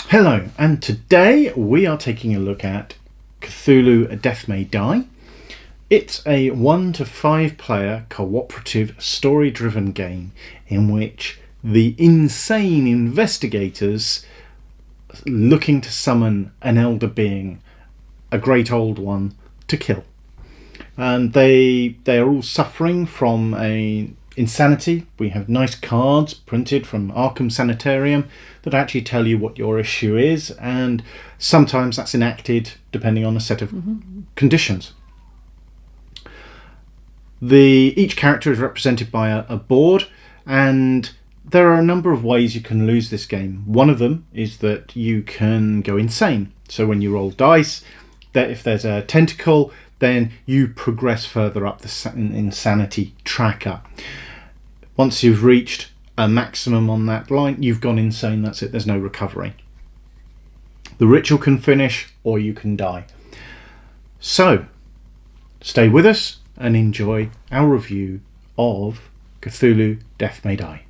Hello, and today we are taking a look at Cthulhu Death May Die. It's a 1 to 5 player cooperative story-driven game in which the insane investigators looking to summon an elder being, a great old one, to kill. And they are all suffering from insanity. We have nice cards printed from Arkham Sanitarium that actually tell you what your issue is, and sometimes that's enacted depending on a set of conditions. Each character is represented by a board, and there are a number of ways you can lose this game. One of them is that you can go insane. So when you roll dice, that if there's a tentacle, then you progress further up the insanity tracker. Once you've reached a maximum on that line, you've gone insane, that's it, there's no recovery. The ritual can finish, or you can die. So, stay with us and enjoy our review of Cthulhu Death May Die.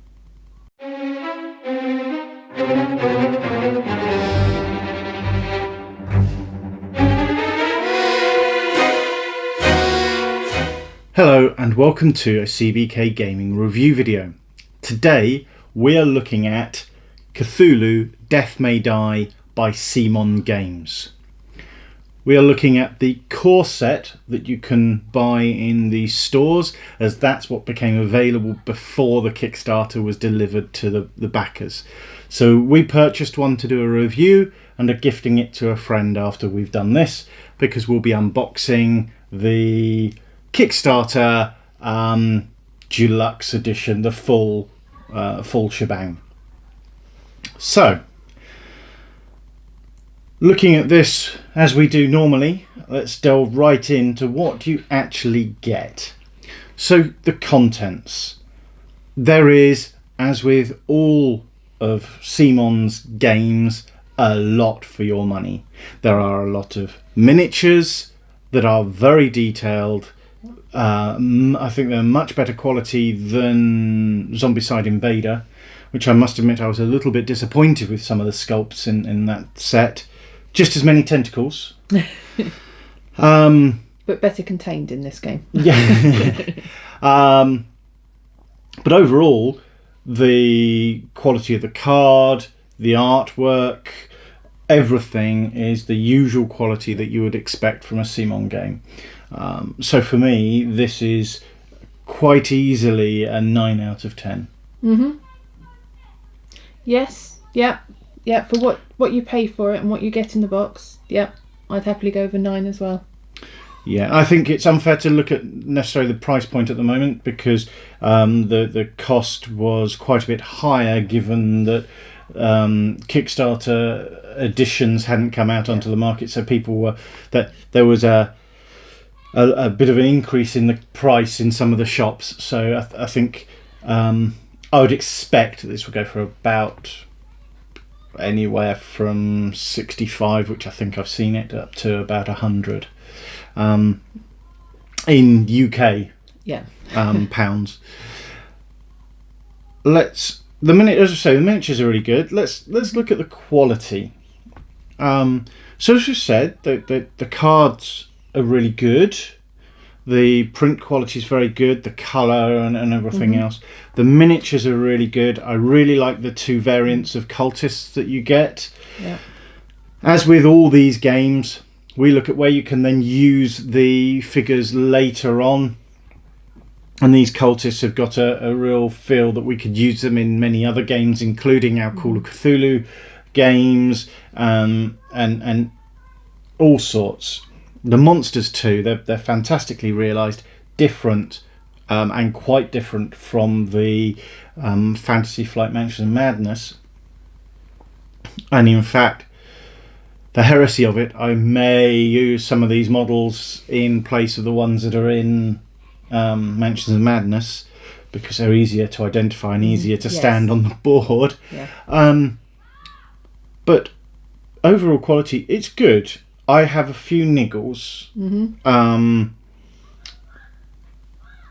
Hello and welcome to a CBK gaming review video. Today we are looking at Cthulhu Death May Die by CMON Games. We are looking at the core set that you can buy in the stores, as that's what became available before the Kickstarter was delivered to the backers. So we purchased one to do a review and are gifting it to a friend after we've done this, because we'll be unboxing the Kickstarter deluxe edition, the full shebang. So, looking at this as we do normally, let's delve right into what you actually get. So, the contents. There is, as with all of CMON's games, a lot for your money. There are a lot of miniatures that are very detailed. I think they're much better quality than Zombicide Invader, which I must admit I was a little bit disappointed with some of the sculpts in that set. Just as many tentacles. But better contained in this game. Yeah. But overall, the quality of the card, the artwork, everything is the usual quality that you would expect from a CMON game. So for me, this is quite easily a 9 out of 10. Yes, yeah. For what you pay for it and what you get in the box, I'd happily go over 9 as well. Yeah, I think it's unfair to look at necessarily the price point at the moment, because the cost was quite a bit higher, given that Kickstarter editions hadn't come out onto the market, so there was a bit of an increase in the price in some of the shops. So I think I would expect that this will go for about anywhere from 65, which I think I've seen it, up to about 100 in UK pounds. As I say, the miniatures are really good. Let's look at the quality. So as we said, the cards are really good. The print quality is very good. The colour and everything else. The miniatures are really good. I really like the 2 variants of cultists that you get. Yeah. As with all these games, we look at where you can then use the figures later on. And these cultists have got a real feel that we could use them in many other games, including our Call of Cthulhu games, and all sorts. The monsters too, they're fantastically realised, different, and quite different from the Fantasy Flight Mansions of Madness. And in fact, the heresy of it, I may use some of these models in place of the ones that are in Mansions of Madness, because they're easier to identify and easier to stand on the board. Yeah. But overall quality, it's good. I have a few niggles, and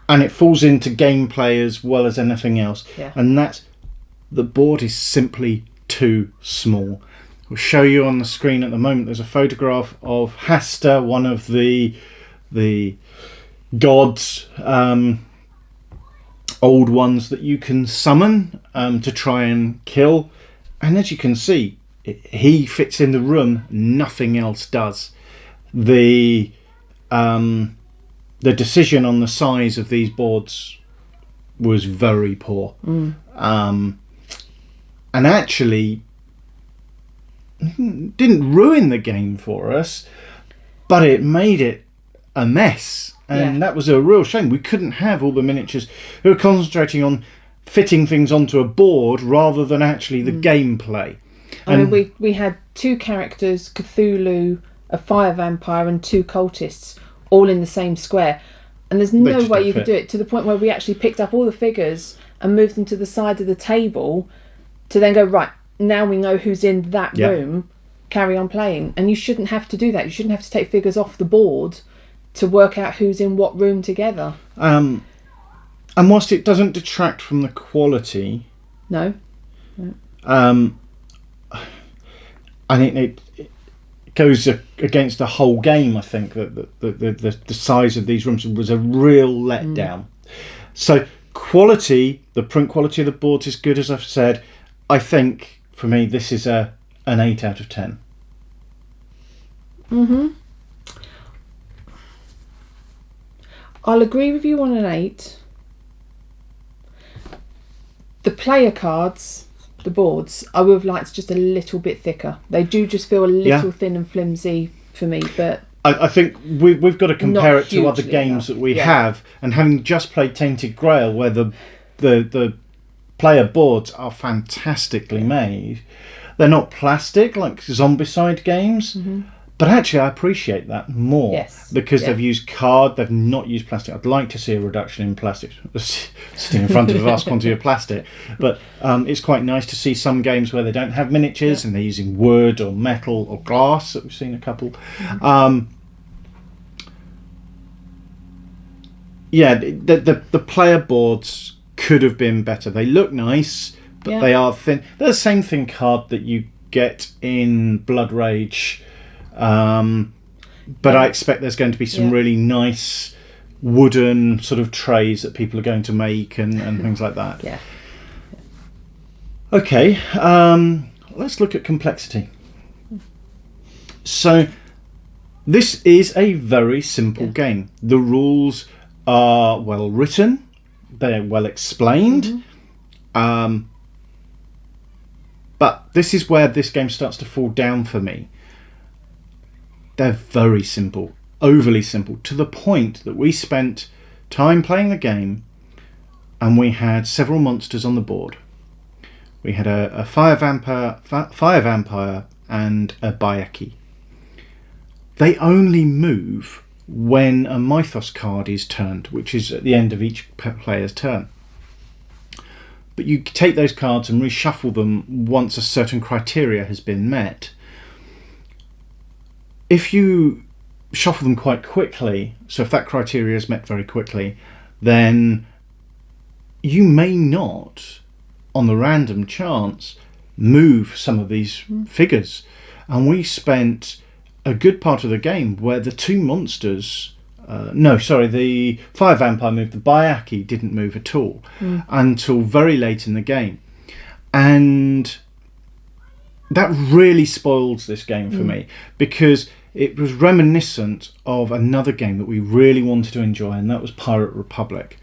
it falls into gameplay as well as anything else. Yeah. And that's, the board is simply too small. We'll show you on the screen at the moment. There's a photograph of Hasta, one of the gods, old ones that you can summon to try and kill. And as you can see, he fits in the room. Nothing else does. The decision on the size of these boards was very poor, and actually didn't ruin the game for us, but it made it a mess, and that was a real shame. We couldn't have all the miniatures. We were concentrating on fitting things onto a board rather than actually the gameplay. I mean, we had 2 characters, Cthulhu, a fire vampire, and 2 cultists, all in the same square. And there's no way you could do it, to the point where we actually picked up all the figures and moved them to the side of the table to then go, right, now we know who's in that room, carry on playing. And you shouldn't have to do that. You shouldn't have to take figures off the board to work out who's in what room together. And whilst it doesn't detract from the quality... No. I think it goes against the whole game. I think that the size of these rooms was a real letdown. So quality, the print quality of the boards is good, as I've said. I think for me this is an 8 out of 10. I'll agree with you on an 8. The player cards, the boards, I would have liked just a little bit thicker. They do just feel a little thin and flimsy for me, but I think we've got to compare it to other games that we Yeah. have, and having just played Tainted Grail, where the player boards are fantastically made. They're not plastic like Zombicide games, but actually I appreciate that more. Yes. Because they've used card, they've not used plastic. I'd like to see a reduction in plastic, sitting in front of a vast quantity of plastic. But it's quite nice to see some games where they don't have miniatures and they're using wood or metal or glass, that we've seen a couple. The player boards could have been better. They look nice, but they are thin. They're the same thin card that you get in Blood Rage, but I expect there's going to be some really nice wooden sort of trays that people are going to make and things like that. Yeah. Okay, let's look at complexity. So this is a very simple game. The rules are well written. They're well explained. But this is where this game starts to fall down for me. They're very simple, overly simple, to the point that we spent time playing the game and we had several monsters on the board. We had a fire vampire and a Bayeki. They only move when a Mythos card is turned, which is at the end of each player's turn. But you take those cards and reshuffle them once a certain criteria has been met. If you shuffle them quite quickly, so if that criteria is met very quickly, then you may not, on the random chance, move some of these figures. And we spent a good part of the game where the 2 monsters... the fire vampire moved, the Bayeki didn't move at all until very late in the game. And that really spoils this game for me, because it was reminiscent of another game that we really wanted to enjoy, and that was Pirate Republic.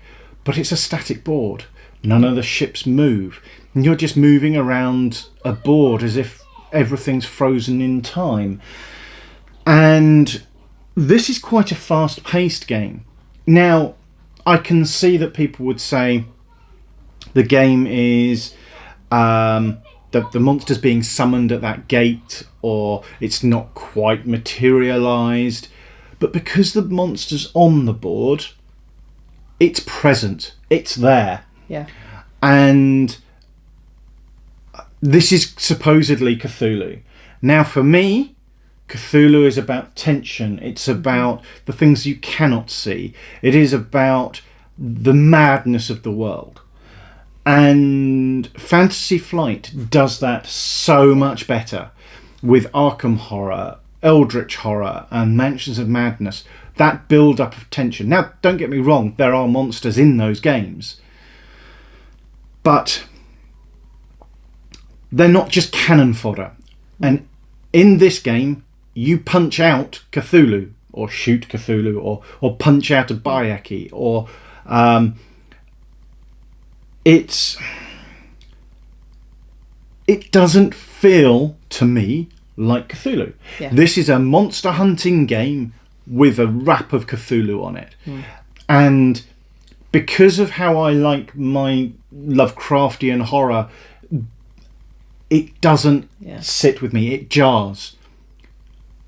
But it's a static board. None of the ships move. And you're just moving around a board as if everything's frozen in time. And this is quite a fast-paced game. Now, I can see that people would say the game is the monster's being summoned at that gate, or it's not quite materialised. But because the monster's on the board, it's present. It's there. Yeah. And this is supposedly Cthulhu. Now, for me, Cthulhu is about tension. It's about the things you cannot see. It is about the madness of the world. And Fantasy Flight does that so much better. with Arkham Horror, Eldritch Horror, and Mansions of Madness, that build-up of tension. Now, don't get me wrong, there are monsters in those games, but they're not just cannon fodder. And in this game, you punch out Cthulhu, or shoot Cthulhu, or punch out a Bayaki, or it doesn't feel to me like Cthulhu. Yeah. This is a monster hunting game with a wrap of Cthulhu on it. And because of how I like my Lovecraftian horror, it doesn't sit with me. It jars.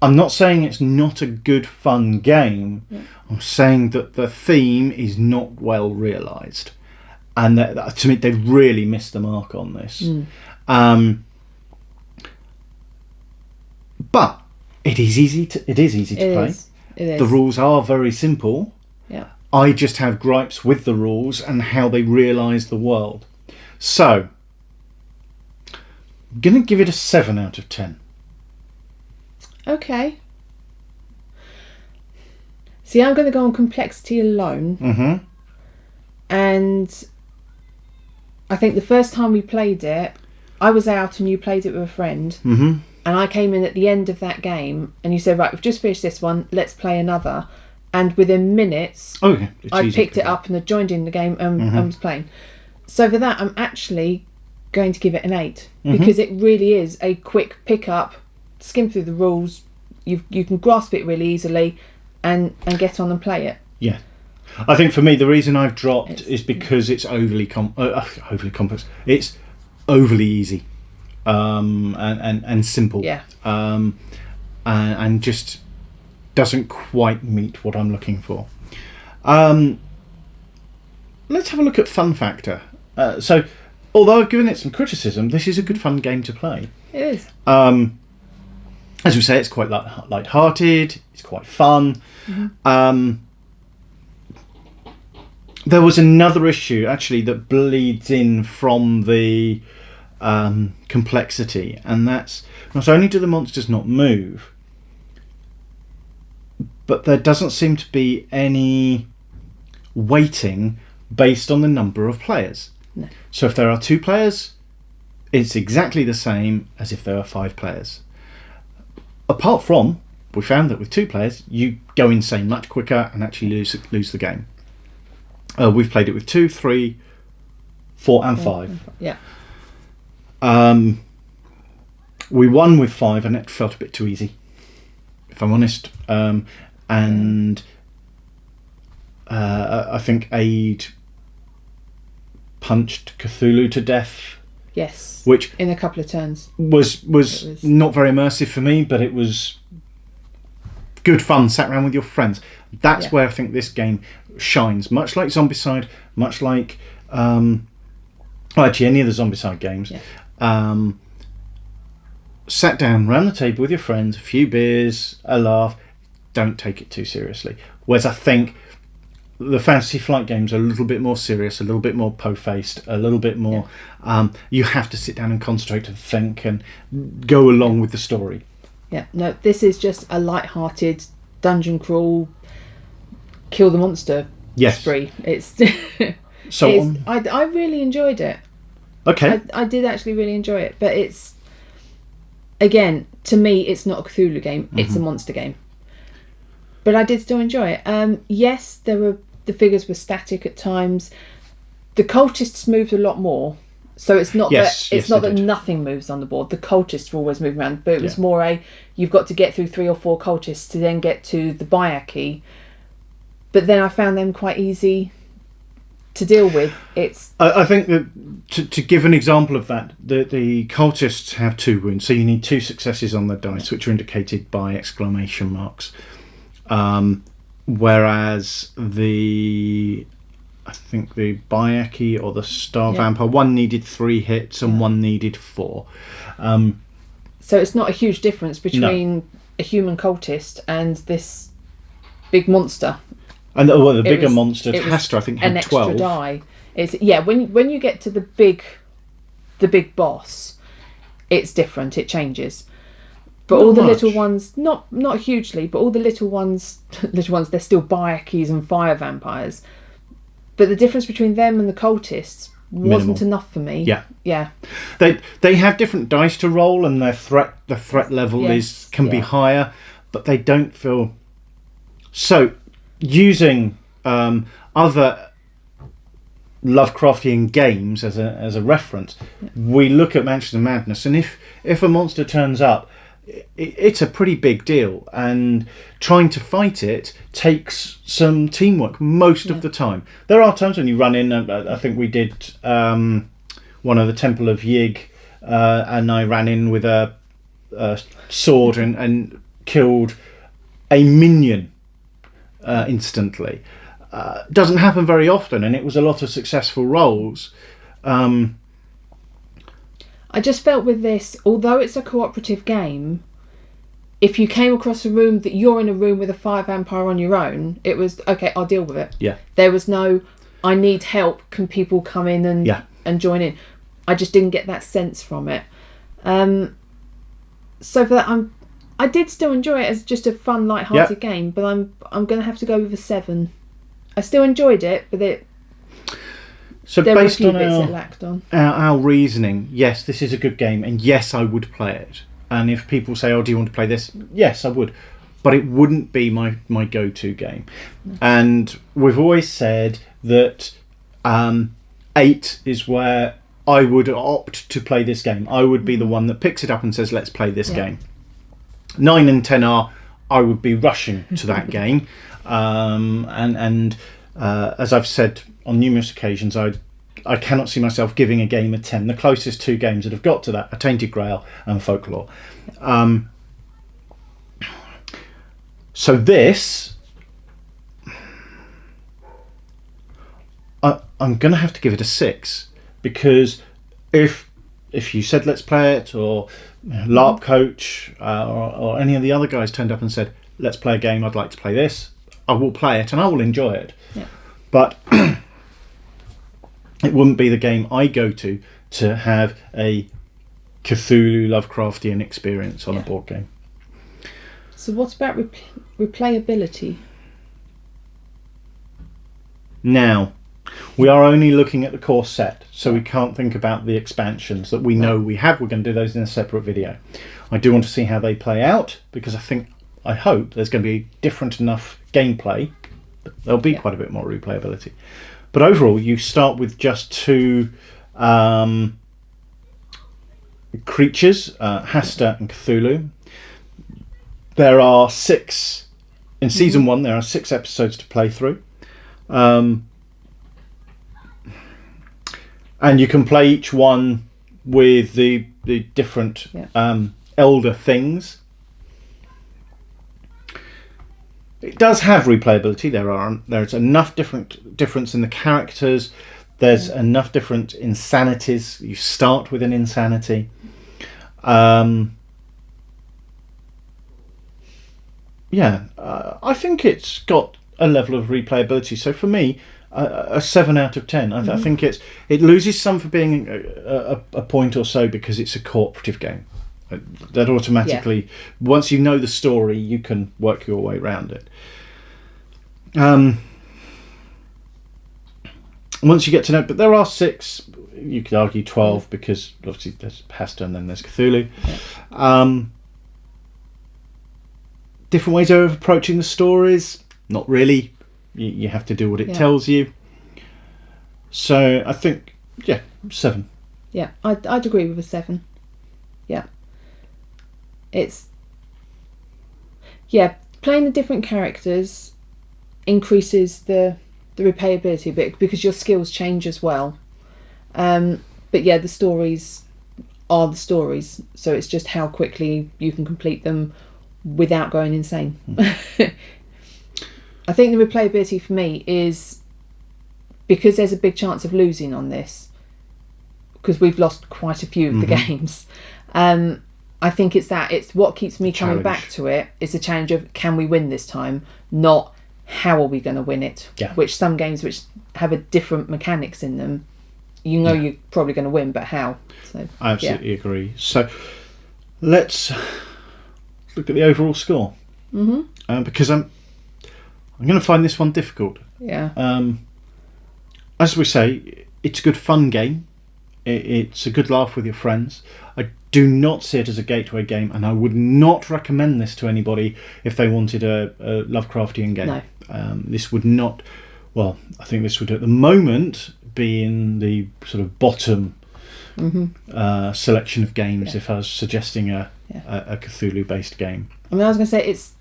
I'm not saying it's not a good, fun game. I'm saying that the theme is not well realised. And that, to me, they really missed the mark on this. But it is easy to play. It is. The rules are very simple. Yeah. I just have gripes with the rules and how they realise the world. So, I'm going to give it a 7 out of 10. Okay. See, I'm going to go on complexity alone. And I think the first time we played it, I was out and you played it with a friend. And I came in at the end of that game and you said, right, we've just finished this one, let's play another. And within minutes, I picked it up and had joined in the game and was playing. So for that, I'm actually going to give it an 8 because it really is a quick pick up, skim through the rules, you can grasp it really easily and get on and play it. Yeah. I think for me, the reason I've dropped is because it's overly complex. It's overly easy. And simple, and just doesn't quite meet what I'm looking for. Let's have a look at fun factor. So, although I've given it some criticism, this is a good fun game to play. It is. As we say, it's quite light-hearted. It's quite fun. There was another issue actually that bleeds in from the complexity, and that's not only do the monsters not move, but there doesn't seem to be any weighting based on the number of players. No. So if there are 2 players, it's exactly the same as if there are 5 players. Apart from, we found that with 2 players, you go insane much quicker and actually lose the game. We've played it with 2, 3, 4 and 5. Yeah. We won with 5 and it felt a bit too easy, if I'm honest. And I think Aid punched Cthulhu to death. Yes. Which in a couple of turns was not very immersive for me, but it was good fun. Sat around with your friends. That's where I think this game shines. Much like Zombicide, much like actually any of the Zombicide games. Yeah. Sat down round the table with your friends, a few beers, a laugh. Don't take it too seriously. Whereas I think the Fantasy Flight games are a little bit more serious, a little bit more po-faced, a little bit more. You have to sit down and concentrate and think and go along with the story. Yeah. No, this is just a light-hearted dungeon crawl, kill the monster spree. It's so I really enjoyed it. Okay. I did actually really enjoy it, but it's, again, to me, it's not a Cthulhu game. It's a monster game. But I did still enjoy it. Yes, the figures were static at times. The cultists moved a lot more, so it's not that nothing moves on the board. The cultists were always moving around, but it was more you've got to get through 3 or 4 cultists to then get to the Bayaki. But then I found them quite easy to deal with. I think that to give an example of that, the cultists have 2 wounds, so you need 2 successes on the dice, which are indicated by exclamation marks. Whereas I think the Bayaki or the Star Vampire, one needed 3 hits and one needed 4. So it's not a huge difference between a human cultist and this big monster. And the bigger monster, Tastra, I think, had 12. An extra die. It's when you get to the big boss, it's different. It changes. But all the much. little ones, not hugely, but all the little ones, they're still Byakies and fire vampires. But the difference between them and the cultists wasn't enough for me. Yeah. They have different dice to roll, and the threat level can be higher, but they don't feel. So, using other Lovecraftian games as a reference, we look at Mansions of Madness, and if a monster turns up, it's a pretty big deal, and trying to fight it takes some teamwork most of the time. There are times when you run in. I think we did one of the Temple of Yig, and I ran in with a sword and killed a minion instantly. Doesn't happen very often, and it was a lot of successful rolls. I just felt with this, although it's a cooperative game, if you came across a room that you're in a room with a fire vampire on your own, it was, okay, I'll deal with it. Yeah. There was no, I need help, can people come in and join in? I just didn't get that sense from it. So for that, I did still enjoy it as just a fun, light-hearted game, but I'm going to have to go with a 7. I still enjoyed it, but there were a few bits it lacked on. Our reasoning, yes, this is a good game, and yes, I would play it. And if people say, "Oh, do you want to play this?" Yes, I would, but it wouldn't be my go-to game. No. And we've always said that 8 is where I would opt to play this game. I would be the one that picks it up and says, "Let's play this game." 9 and 10 I would be rushing to that game, and as I've said on numerous occasions, I cannot see myself giving a game a 10. The closest 2 games that have got to that are Tainted Grail and Folklore. So this, I'm going to have to give it a 6, because if you said let's play it, or LARP Coach or any of the other guys turned up and said let's play a game, I'd like to play this, I will play it and I will enjoy it. Yeah. But it wouldn't be the game I go to have a Cthulhu Lovecraftian experience on a board game. So what about replayability? Now, we are only looking at the core set, so we can't think about the expansions that we know we have. We're going to do those in a separate video. I do want to see how they play out, because I hope there's going to be different enough gameplay. There'll be quite a bit more replayability. But overall, you start with just 2 creatures, Hasta and Cthulhu. There are 6 in season 1. There are 6 episodes to play through, and you can play each one with the different elder things. It does have replayability. There's enough difference in the characters. There's enough different insanities. You start with an insanity. I think it's got a level of replayability. So for me, a 7 out of 10. I think it loses some for being a point or so because it's a cooperative game. That automatically, once you know the story, you can work your way around it. Once you get to know, but there are 6, you could argue 12, because obviously there's Hasta and then there's Cthulhu. Different ways of approaching the stories, not really. You have to do what it tells you. So I think, 7. Yeah, I'd agree with a 7. Yeah. It's... playing the different characters increases the replayability a bit, because your skills change as well. But the stories are the stories, so it's just how quickly you can complete them without going insane. I think the replayability for me is, because there's a big chance of losing on this, because we've lost quite a few of the games. I think it's what keeps me coming back to it. It's a challenge of, can we win this time? Not, how are we going to win it? Which some games which have a different mechanics in them, you're probably going to win, but how? So I absolutely agree. So let's look at the overall score. Because I'm going to find this one difficult. Yeah. As we say, it's a good fun game. It's a good laugh with your friends. I do not see it as a gateway game, and I would not recommend this to anybody if they wanted a Lovecraftian game. No. This would not. Well, I think this would at the moment be in the sort of bottom selection of games if I was suggesting a Cthulhu-based game. I mean, I was going to say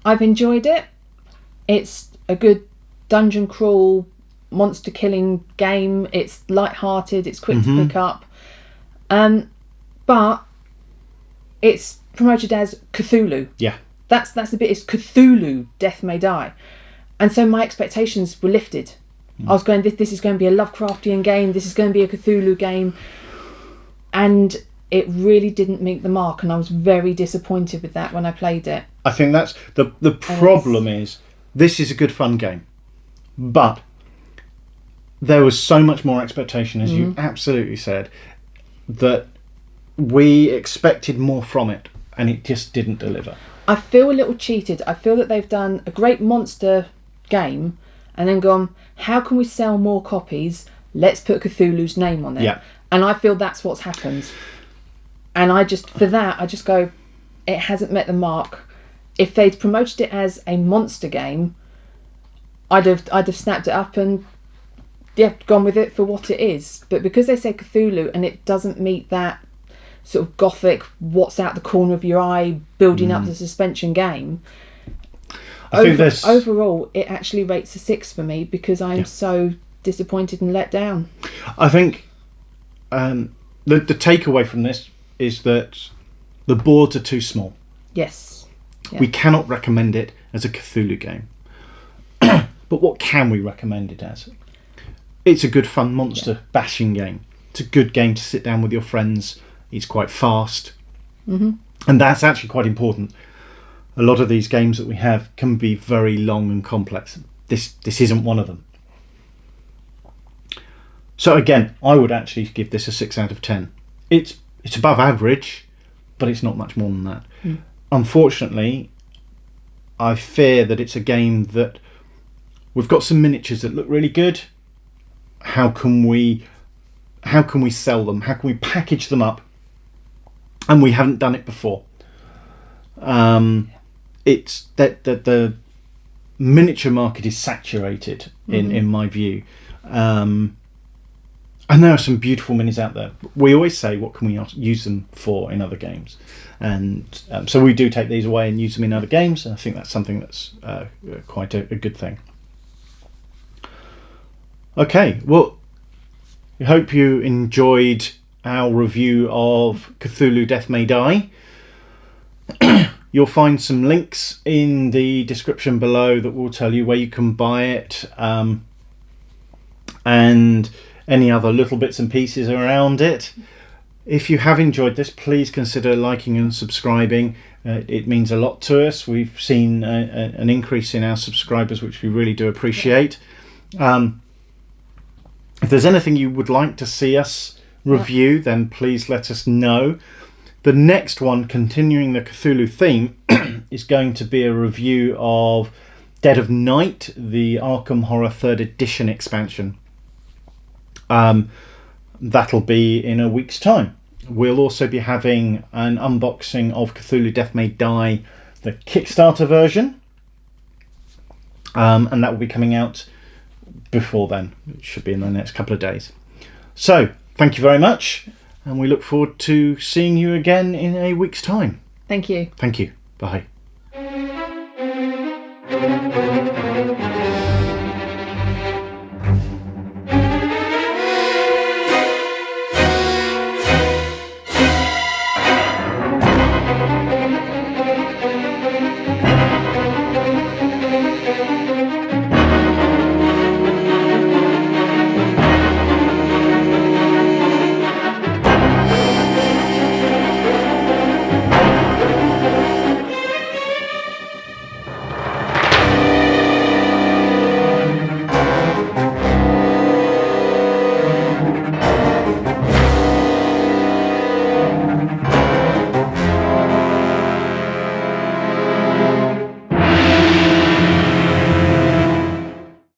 I've enjoyed it. It's a good dungeon crawl, monster killing game. It's light-hearted. It's quick to pick up. But it's promoted as Cthulhu. Yeah. That's the bit. It's Cthulhu Death May Die. And so my expectations were lifted. I was going, this is going to be a Lovecraftian game. This is going to be a Cthulhu game. And it really didn't meet the mark. And I was very disappointed with that when I played it. I think that's the problem is this is a good fun game. But there was so much more expectation, as you absolutely said, that we expected more from it, and it just didn't deliver. I feel a little cheated. I feel that they've done a great monster game and then gone, how can we sell more copies? Let's put Cthulhu's name on it. Yeah. And I feel that's what's happened. And I just go, it hasn't met the mark. If they'd promoted it as a monster game, I'd have snapped it up and gone with it for what it is. But because they say Cthulhu and it doesn't meet that sort of gothic, what's out the corner of your eye, building up the suspension game, overall it actually rates a 6 for me because I'm so disappointed and let down. I think the takeaway from this is that the boards are too small. Yes. Yeah. We cannot recommend it as a Cthulhu game. But what can we recommend it as? It's a good fun monster bashing game. It's a good game to sit down with your friends. It's quite fast. And that's actually quite important. A lot of these games that we have can be very long and complex. This isn't one of them. So again, I would actually give this a 6 out of 10. It's above average, but it's not much more than that. Unfortunately, I fear that it's a game that we've got some miniatures that look really good. How can we sell them? How can we package them up? And we haven't done it before. It's that the miniature market is saturated in my view. And there are some beautiful minis out there. We always say, what can we use them for in other games? And so we do take these away and use them in other games. And I think that's something that's quite a good thing. Okay, well, I hope you enjoyed our review of Cthulhu Death May Die. You'll find some links in the description below that will tell you where you can buy it, and any other little bits and pieces around it. If you have enjoyed this, please consider liking and subscribing. It means a lot to us. We've seen an increase in our subscribers, which we really do appreciate. If there's anything you would like to see us review, then please let us know. The next one, continuing the Cthulhu theme, is going to be a review of Dead of Night, the Arkham Horror 3rd Edition expansion. That'll be in a week's time. We'll also be having an unboxing of Cthulhu Death May Die, the Kickstarter version. And that will be coming out before then. It should be in the next couple of days. So, thank you very much, and we look forward to seeing you again in a week's time. Thank you. Thank you. Bye.